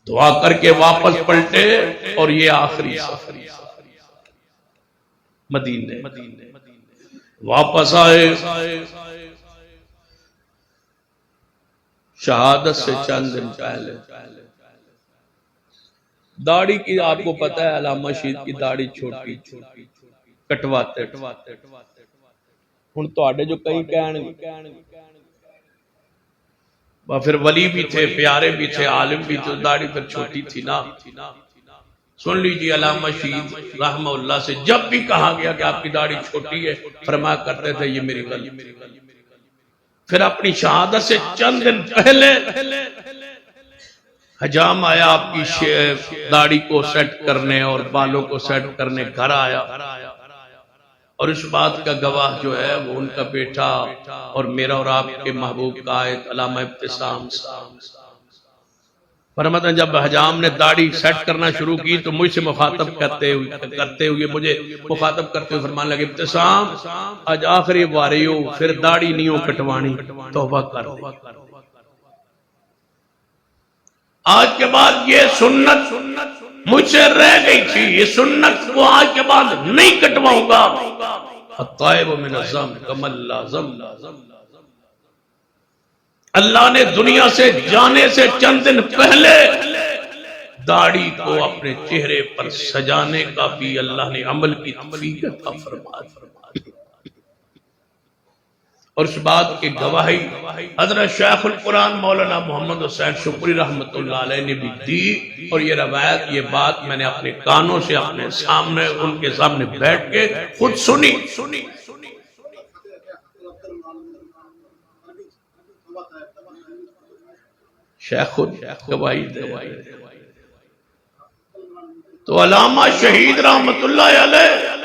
دعا کر کے واپس پلٹے اور یہ آخری سفر مدینے واپس آئے. شہادت سے چند دن پہلے داڑھی کی آپ کو پتہ ہے علامہ شہید کی داڑھی چھوٹی کٹواتے ہن تواڈے جو کئی کہن پھر ولی بھی تھے پیارے بھی تھے عالم بھی تھے داڑھی پھر چھوٹی تھی نا. سن لیجیے علامہ شہید رحمہ اللہ سے جب بھی کہا گیا کہ آپ کی داڑھی چھوٹی ہے فرمایا کرتے تھے یہ میری غلطی. پھر اپنی شہادت سے چند دن پہلے حجام آیا آپ کی داڑھی کو سیٹ کرنے اور بالوں کو سیٹ کرنے گھر آیا اور اس بات کا گواہ جو ہے وہ ان کا بیٹا اور میرا اور آپ کے محبوب قائد علامہ ابتسام فرماتے ہیں جب حجام نے داڑھی سیٹ کرنا شروع کی تو مجھ سے مخاطب کرتے ہوئے مجھے مخاطب کرتے ہوئے فرمانے لگے ابتسام آج آخری باری ہو پھر داڑھی نہیں ہو کٹوانی توبہ کر دے. آج کے بعد یہ سنت مجھ سے رہ گئی تھی یہ سنت کو آج کے بعد نہیں کٹواؤں گا. الطائب من الذنب کمن لا ذنب. اللہ نے دنیا سے جانے سے چند دن پہلے داڑھی کو اپنے چہرے پر سجانے کا بھی اللہ نے عمل کی توفیق عطا فرمائی. اور اس بات کی گواہی حضرت شیخ القرآن مولانا محمد حسین شکری رحمت اللہ علیہ نے بھی دی. اور یہ روایت یہ بات میں نے اپنے کانوں سے اپنے سامنے ان کے سامنے بیٹھ کے خود سنی. شیخ گواہی دے. تو علامہ شہید رحمت اللہ علیہ